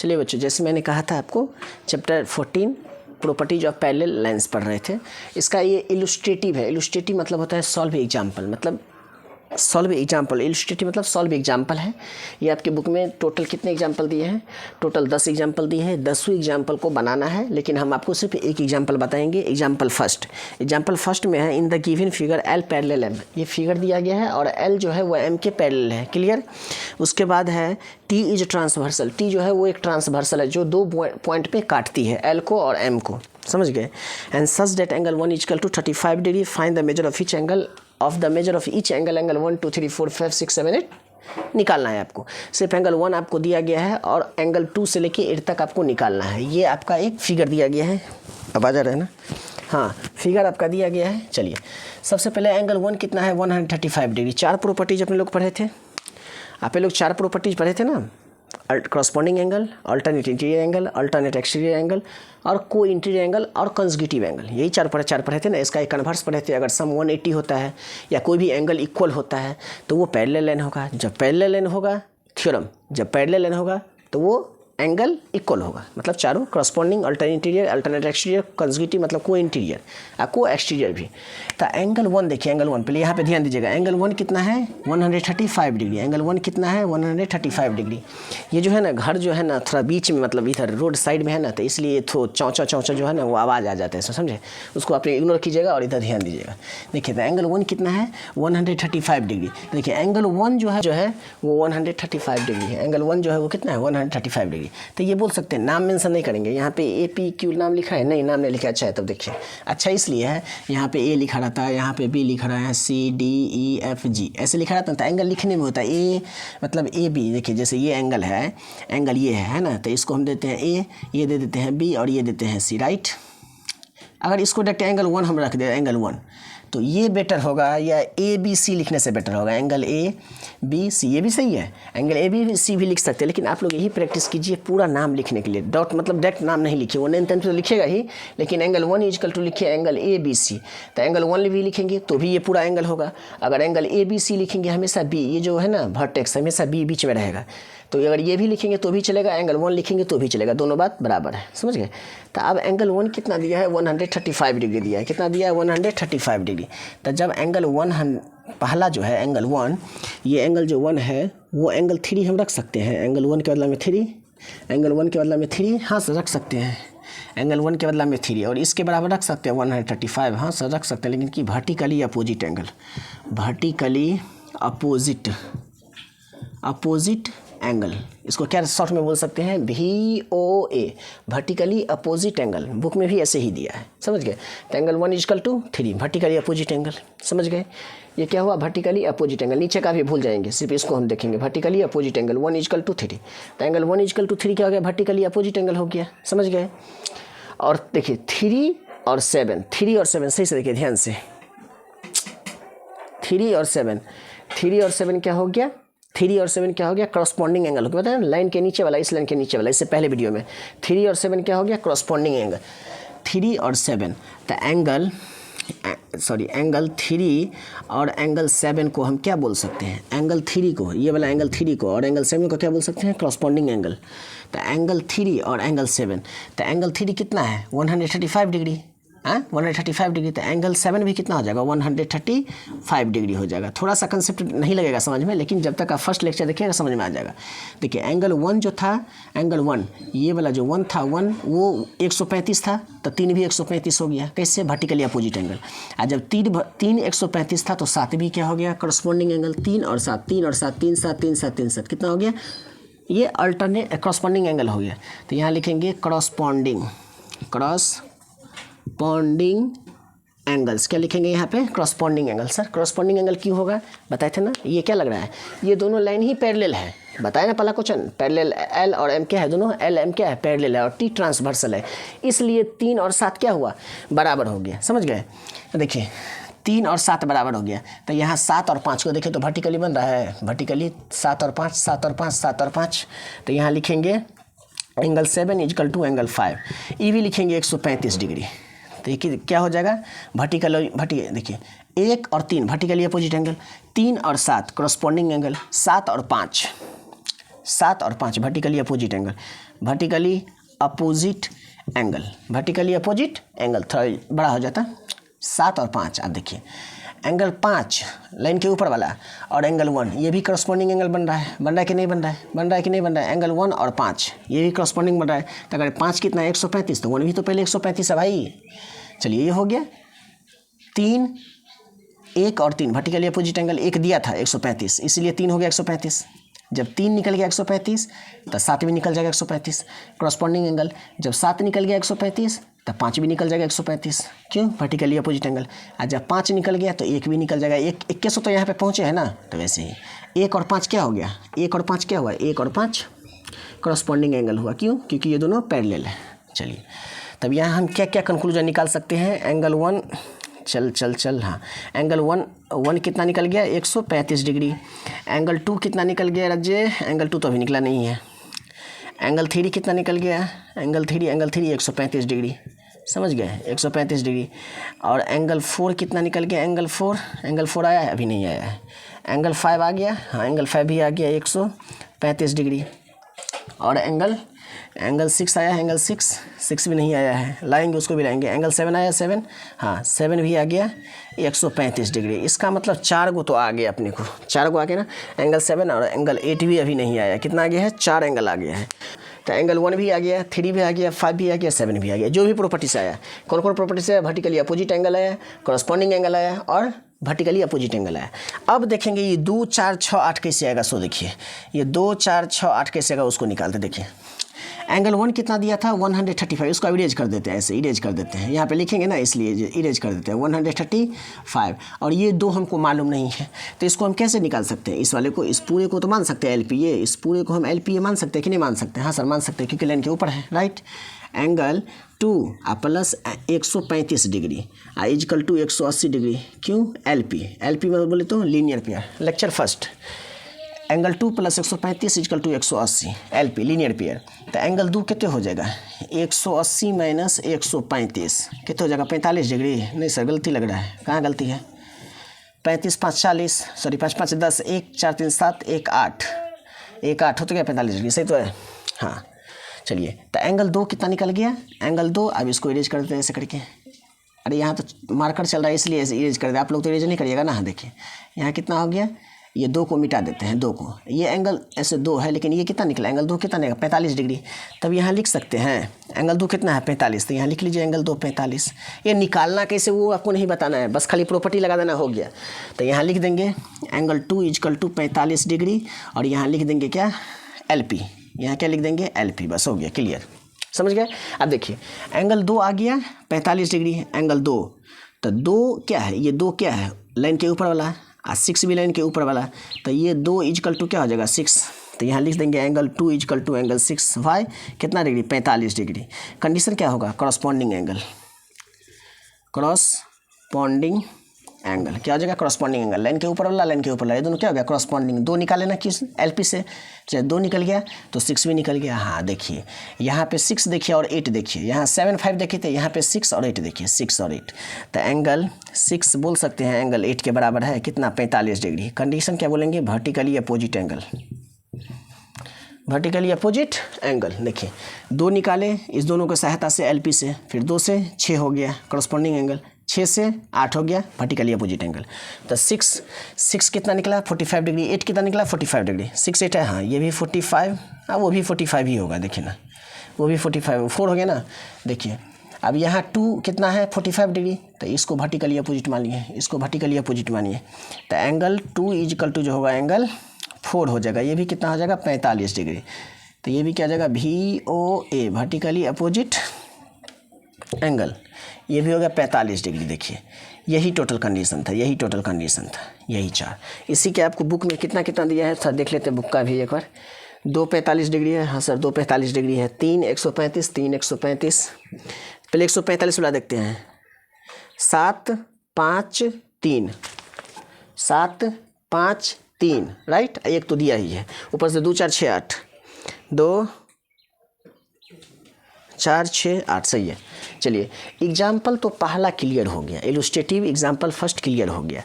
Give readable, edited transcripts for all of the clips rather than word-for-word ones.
चलिए बच्चों, जैसे मैंने कहा था आपको chapter 14 properties of parallel lines पढ़ रहे थे। इसका ये इलुस्ट्रेटिव है। इलुस्ट्रेटिव मतलब होता है सॉल्व एग्जाम्पल, मतलब सॉल्व एग्जाम्पल। इलुस्ट्रेटिव मतलब सॉल्व एग्जाम्पल है। ये आपके बुक में टोटल कितने एग्जाम्पल दिए हैं? टोटल 10 एग्जाम्पल दिए हैं। 10वें एग्जाम्पल को बनाना है, लेकिन हम आपको सिर्फ एक एग्जाम्पल बताएंगे। एग्जाम्पल फर्स्ट में है in the given figure l parallel m. ये फिगर दिया गया है और एल जो है वो एम के पैरेलल है। क्लियर? उसके बाद है टी इज ट्रांसवर्सल। टी जो है वो एक ट्रांसवर्सल है जो दो पॉइंट पे काटती है, एल को और एम को। समझ गए? And such that angle 1 equal to 35 degree. Find the measure of each angle of the measure of each angle 1 2 3 4 5 6 7 8 निकालना है आपको। सिर्फ एंगल 1 आपको दिया गया है और एंगल 2 से लेके 8 तक आपको निकालना है। ये आपका एक फिगर दिया गया है। अब आ जा रहा है ना? हाँ, फिगर आपका दिया गया है। चलिए, सबसे पहले एंगल 1 कितना है? 135 डिग्री। 4 प्रॉपर्टीज अपने लोग पढ़े थे। आप लोग 4 प्रॉपर्टीज पढ़े थे ना? Corresponding angle, alternate interior angle, alternate exterior angle और को इंटीरियर एंगल और कंसेक्यूटिव एंगल। यही चार पढ़े थे ना। इसका एक कन्वर्स पढ़े थे। अगर सम 180 होता है या कोई भी एंगल इक्वल होता है तो वो पैरेलल लाइन होगा। जब पैरेलल लाइन होगा, थ्योरम, जब पैरेलल लाइन होगा तो वो एंगल इक्वल होगा। मतलब चारों corresponding, alternate interior, alternate exterior, consecutive मतलब को इंटीरियर और को एक्सटीरियर भी। तो एंगल 1 देखिए, एंगल 1 पहले यहाँ पे ध्यान दीजिएगा। एंगल 1 कितना है? 135 डिग्री। एंगल 1 कितना है? 135 डिग्री। ये जो है ना, घर जो है ना थोड़ा बीच में, मतलब इधर रोड साइड में है ना, तो इसलिए थोड़ा चौंचा जो है ना वो आवाज़ आ जाता है, समझे? उसको आप इग्नोर कीजिएगा और इधर ध्यान दीजिएगा। देखिए, तो एंगल 1 कितना है? 135 डिग्री। देखिए, एंगल 1 जो है वो 135 डिग्री है। एंगल 1 जो है वो कितना है? 135 डिग्री। तो ये बोल सकते हैं, नाम मेंशन नहीं करेंगे। यहाँ पे ए पी क्यू नाम लिखा है? नहीं, नाम नहीं लिखा। अच्छा है, तब देखिए, अच्छा इसलिए है, यहाँ पे ए लिखा रहता है, यहाँ पे बी लिखा रहा है, C D E F G ऐसे लिखा रहता है। तो एंगल लिखने में होता है ए मतलब ए बी। देखिए, जैसे ये एंगल है, एंगल ये है ना, तो इसको हम देते हैं ए, ये दे देते हैं बी और ये देते हैं सी, राइट? अगर इसको डायरेक्ट एंगल 1 हम रख दें, एंगल 1, तो ये बेटर होगा या ए बी सी लिखने से बेटर होगा? एंगल ए बी सी, ये भी सही है। एंगल ए बी सी भी लिख सकते हैं, लेकिन आप लोग यही प्रैक्टिस कीजिए पूरा नाम लिखने के लिए। डॉट मतलब डायरेक्ट नाम नहीं लिखिए। 1 10 तो लिखेगा ही, लेकिन एंगल 1 इक्वल टू लिखिए एंगल ए बी सी। तो एंगल 1 भी लिखेंगे तो भी ये पूरा एंगल होगा। अगर एंगल ए बी सी लिखेंगे, हमेशा बी, ये जो है ना वर्टेक्स, हमेशा बी बीच में रहेगा। तो अगर ये भी लिखेंगे तो भी चलेगा, एंगल 1 लिखेंगे तो भी चलेगा, दोनों बात बराबर है। समझ गए? तो अब एंगल 1 कितना दिया है? 135 डिग्री दिया है। कितना दिया है? 135 डिग्री। तो जब एंगल 1 पहला जो है एंगल 1, ये एंगल जो 1 है वो एंगल 3 हम रख सकते हैं। एंगल 1 के बदला में 3, एंगल 1 के बदला में 3, हाँ सर रख सकते हैं। एंगल 1 के बदला में 3 और इसके बराबर रख सकते हैं 135, हाँ सर रख सकते हैं, लेकिन कि vertically opposite angle, vertically opposite angle, इसको क्या शॉर्ट में बोल सकते हैं? VOA, vertically opposite angle. Book में भी ऐसे ही दिया है। समझ गए? तो angle 1 equal to 3, vertically opposite angle. समझ गए? ये क्या हुआ? Vertically opposite angle. नीचे का भी भूल जाएंगे, सिर्फ इसको हम देखेंगे। Vertically opposite angle 1 equal to 3। तो एंगल 1 इक्वल टू 3 क्या हो गया? वर्टिकली अपोजिट एंगल हो गया। समझ गए? और देखिए 3 और 7 सही से देखिए ध्यान से। 3 और 7 क्या हो गया? 3 और 7 क्या हो गया? करस्पॉन्डिंग एंगल हो गया। बताया ना, लाइन के नीचे वाला, इस लाइन के नीचे वाला, इससे पहले वीडियो में 3 और 7 क्या हो गया? Corresponding angle. 3 और 7, तो एंगल 3 और एंगल 7 को हम क्या बोल सकते हैं? एंगल 3 को, ये वाला एंगल 3 को और एंगल 7 को क्या बोल सकते हैं? Corresponding angle. तो एंगल 3 और एंगल 7, तो एंगल 3 कितना है? 135 डिग्री, 135 डिग्री। तो एंगल 7 भी कितना हो जाएगा? 135 डिग्री हो जाएगा। थोड़ा सा कंसेप्ट नहीं लगेगा समझ में, लेकिन जब तक आप फर्स्ट लेक्चर देखिएगा समझ में आ जाएगा। देखिए, एंगल 1 जो था, एंगल 1, ये वाला जो 1 था, 1 वो 135 था, तो 3 भी 135 हो गया। कैसे? Vertically opposite angle. और जब 3 135 था तो 7 भी क्या हो गया? Corresponding angle. 3 और 7, 3 और 7, 3 7 3 7 3 7 कितना हो गया? ये अल्टरनेट करस्पॉन्डिंग एंगल हो गया। तो यहाँ लिखेंगे करस्पॉन्डिंग एंगल्स। क्या लिखेंगे यहाँ पे? Corresponding angle. Sir corresponding angle क्यों होगा? बताए थे ना। ये क्या लग रहा है? ये दोनों लाइन ही पैरेलल है। बताया ना पहला क्वेश्चन, पैरेलल एल और एम क्या है? दोनों एल एम क्या है? पैरेलल है और टी ट्रांसवर्सल है। इसलिए 3 और 7 क्या हुआ? बराबर हो गया। समझ गए? देखिए 3 और 7 बराबर हो गया। तो यहाँ 7 और 5 को देखिए तो वर्टिकली बन रहा है। वर्टिकली 7 और 5, 7 और 5, 7 और 5। तो यहाँ लिखेंगे एंगल 7 इक्वल टू एंगल 5। ई भी लिखेंगे 135 डिग्री। तो ये क्या हो जाएगा? देखिए 1 और 3 वर्टिकली अपोजिट एंगल, 3 और 7 करस्पॉन्डिंग एंगल, 7 और 5 vertically opposite angle. Vertically opposite angle, vertically opposite angle थोड़ा बड़ा हो जाता, 7 और 5। आप देखिए एंगल 5 लाइन के ऊपर वाला और एंगल 1 ये भी करस्पॉन्डिंग एंगल बन रहा है कि नहीं बन रहा है, बन रहा है कि नहीं बन रहा है। एंगल 1 और 5 ये भी करस्पॉन्डिंग बन रहा है। तो अगर 5 कितना है 135, तो 1 भी तो पहले 135 है भाई। चलिए ये हो गया 3, 1 और 3 वर्टिकली अपोजिट एंगल, एक दिया था 135, इसीलिए 3 हो गया 135। जब 3 निकल गया 135 तो 7 भी निकल जाएगा 135 करस्पॉन्डिंग एंगल। जब 7 निकल गया 135 तब 5 भी निकल जाएगा 135, क्यों वर्टिकली अपोजिट एंगल। और जब 5 निकल गया तो 1 भी निकल जाएगा। 21 तो यहाँ पे पहुँचे हैं ना, तो वैसे ही 1 और 5 क्या हो गया, 1 और 5 क्या हुआ, 1 और 5 करस्पॉन्डिंग एंगल हुआ, क्यों, क्योंकि ये दोनों पैरेलल है। चलिए तब यहाँ हम क्या क्या कंक्लूजन निकाल सकते हैं। एंगल 1 चल हाँ, एंगल 1 कितना निकल गया 135 डिग्री। एंगल 2 कितना निकल गया रज्जे, एंगल 2 तो अभी निकला नहीं है। एंगल 3 कितना निकल गया, एंगल 3 135 डिग्री, समझ गए 135 डिग्री। और एंगल 4 कितना निकल गया, एंगल 4 आया है, अभी नहीं आया है। एंगल 5 आ गया, हाँ एंगल 5 भी आ गया 135 डिग्री। और एंगल 6 आया है, एंगल 6 भी नहीं आया है, लाएंगे उसको भी लाएंगे। एंगल 7 आया, 7 हाँ 7 भी आ गया 135 डिग्री। इसका मतलब 4 गो तो आ गया अपने को, 4 गो आ गया ना। एंगल 7 और एंगल 8 भी अभी नहीं आया, कितना आ गया है 4 एंगल आ गया है। तो एंगल 1 भी आ गया, 3 भी आ गया, 5 भी आ गया, 7 भी आ गया। जो भी प्रॉपर्टी से आया, कौन कौन प्रॉपर्टी से आया, वर्टिकली अपोजिट एंगल आया, करस्पॉन्डिंग एंगल आया और वर्टिकली अपोजिट एंगल आया। अब देखेंगे ये 2 4 6 8 कैसे आएगा। सो देखिए ये 2 4 6 8 कैसे आएगा, उसको निकालते। देखिए एंगल 1 कितना दिया था 135, उसको इरेज कर देते हैं, ऐसे इरेज कर देते हैं, यहाँ पे लिखेंगे ना इसलिए इरेज कर देते हैं 135। और ये 2 हमको मालूम नहीं है, तो इसको हम कैसे निकाल सकते हैं। इस वाले को, इस पूरे को तो मान सकते हैं LPA, इस पूरे को हम LPA मान सकते हैं कि नहीं मान सकते। हाँ सर मान सकते हैं, क्योंकि लाइन के ऊपर है, right. Angle 2 plus 135 degree equal to 180 degree, क्यों LP में बोले तो linear pair. Lecture first, angle 2 plus 135 equal to 180 LP linear pair. तो एंगल 2 कितने हो जाएगा 180 माइनस 135 कितने हो जाएगा 45 डिग्री। नहीं सर गलती लग रहा है, कहाँ गलती है, 35 5 40, सॉरी 5 5 10, 1 4 3 7 1 8 हो तो क्या 45 डिग्री, सही तो है। हाँ चलिए तो एंगल 2 कितना निकल गया, एंगल 2। अब इसको इरेज कर देते हैं ऐसे करके। अरे यहाँ तो मार्कर चल रहा है इसलिए ऐसे इरेज कर देते, आप लोग तो इरेज नहीं करिएगा ना। हाँ देखिए यहाँ कितना हो गया, ये 2 को मिटा देते हैं, 2 को। ये एंगल ऐसे 2 है, लेकिन ये कितना निकला, एंगल 2 कितना निकला 45 डिग्री। तब यहाँ लिख सकते हैं एंगल 2 कितना है 45, तो यहाँ लिख लीजिए एंगल 2 45। ये निकालना कैसे वो आपको नहीं बताना है, बस खाली प्रॉपर्टी लगा देना, हो गया। तो यहाँ लिख देंगे एंगल 2 इक्वल टू 45 डिग्री और यहाँ लिख देंगे क्या LP, यहाँ क्या लिख देंगे LP, बस हो गया, क्लियर, समझ गए। अब देखिए एंगल 2 आ गया 45 डिग्री, एंगल 2। तो 2 क्या है, ये 2 क्या है लाइन के ऊपर वाला, 6 भी लाइन के ऊपर वाला। तो ये 2 इक्वल टू क्या हो जाएगा 6। तो यहाँ लिख देंगे angle 2 equal to angle 6 y कितना डिग्री 45 डिग्री। कंडीशन क्या होगा, करस्पॉन्डिंग एंगल, करस्पॉन्डिंग एंगल क्या हो जाएगा, करस्पॉन्डिंग एंगल। लाइन के ऊपर वाला, लाइन के ऊपर वाला, ये दोनों क्या हो गया करस्पॉन्डिंग। 2 निकाले ना किस LP से, चाहे 2 निकल गया तो 6 भी निकल गया। हाँ देखिए यहाँ पे 6 देखिए और 8 देखिए, यहाँ 7 5 देखिए, तो यहाँ पे 6 और 8 देखिए, 6 और 8। तो एंगल 6 बोल सकते हैं एंगल 8 के बराबर है कितना 45 डिग्री। कंडीशन क्या बोलेंगे, vertically opposite angle, vertically opposite angle. देखिए 2 निकाले इस दोनों की सहायता से LP से, फिर 2 से 6 हो गया करस्पॉन्डिंग एंगल, 6 से 8 हो गया वर्टिकली अपोजिट एंगल। तो 6 कितना निकला 45 डिग्री, 8 कितना निकला 45 डिग्री, 6 8 है, हाँ ये भी 45, हाँ वो भी 45 ही होगा, देखिए ना वो भी 45 4 हो गया ना। देखिए अब यहाँ 2 कितना है 45 डिग्री, तो इसको वर्टिकली अपोजिट मानिए, इसको वर्टिकली अपोजिट मानिए। तो एंगल 2 इक्वल टू जो होगा एंगल 4 हो जाएगा, ये भी कितना हो जाएगा 45 डिग्री। तो ये भी क्या हो जाएगा VOA वर्टिकली अपोजिट एंगल, ये भी हो गया 45 डिग्री। देखिए यही टोटल कंडीशन था, यही टोटल कंडीशन था, यही 4। इसी के आपको बुक में कितना कितना दिया है सर देख लेते हैं बुक का भी एक बार। 2 45 डिग्री है, हाँ सर 2 45 डिग्री है, 3 135, 3 135। पहले 145 वाला देखते हैं, 7 5 3, 7 5 3, राइट। एक तो दिया ही है, ऊपर से 2 4 6 8, 2 4 6 8, सही है। चलिए एग्जाम्पल तो पहला क्लियर हो गया, इलस्ट्रेटिव एग्जाम्पल फर्स्ट क्लियर हो गया,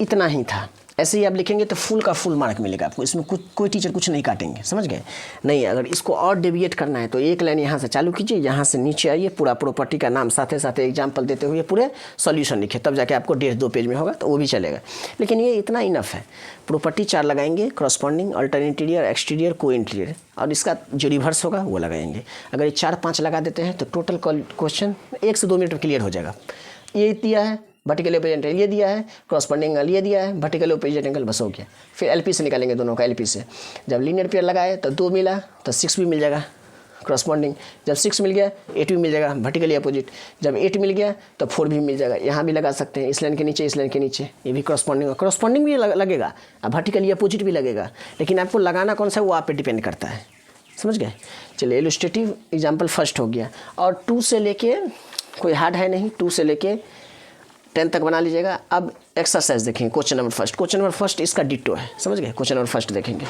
इतना ही था। ऐसे ही आप लिखेंगे तो फुल का फुल मार्क मिलेगा आपको, इसमें कोई टीचर कुछ नहीं काटेंगे, समझ गए। नहीं, अगर इसको और डेविएट करना है तो एक लाइन यहाँ से चालू कीजिए, यहाँ से नीचे आइए, पूरा प्रॉपर्टी का नाम साथ साथ एग्जाम्पल देते हुए पूरे सॉल्यूशन लिखे, तब जाके आपको 1.5-2 पेज में होगा तो वो भी चलेगा। लेकिन ये इतना इनफ है। प्रॉपर्टी 4 लगाएंगे, करस्पॉन्डिंग, अल्टर इंटीरियर, एक्सटीरियर, को इंटीरियर, और इसका जो रिवर्स होगा वो लगाएंगे। अगर ये 4-5 लगा देते हैं तो टोटल क्वेश्चन 1 से 2 मिनट में क्लियर हो जाएगा। ये दिया है वर्टिकल ओपोजिट एंगल, ये दिया है क्रॉसपॉन्डिंग एंगल, ये दिया है वर्टिकल ओपोजिट एंगल, बस हो गया। फिर एलपी से निकालेंगे दोनों का, एलपी से जब लीनियर पेयर लगाए तो 2 मिला तो 6 भी मिल जाएगा क्रॉसपॉन्डिंग, जब 6 मिल गया 8 भी मिल जाएगा वर्टिकली अपोजिट, जब 8 मिल गया तो 4 भी मिल जाएगा। यहाँ भी लगा सकते हैं, इस लाइन के नीचे, इस लाइन के नीचे, ये भी क्रॉसपॉन्डिंग भी लगेगा, अब वर्टिकली अपोजिट भी लगेगा, लेकिन आपको लगाना कौन सा है वो आप पे डिपेंड करता है, समझ गए। चलिए, इलस्ट्रेटिव एग्जाम्पल फर्स्ट हो गया। और 2 से लेके कोई हार्ड है नहीं, 2 से लेके 10 तक बना लीजिएगा। अब एक्सरसाइज देखेंगे, question number first. Question number first इसका डिट्टो है, समझ गए। क्वेश्चन नंबर फर्स्ट देखेंगे।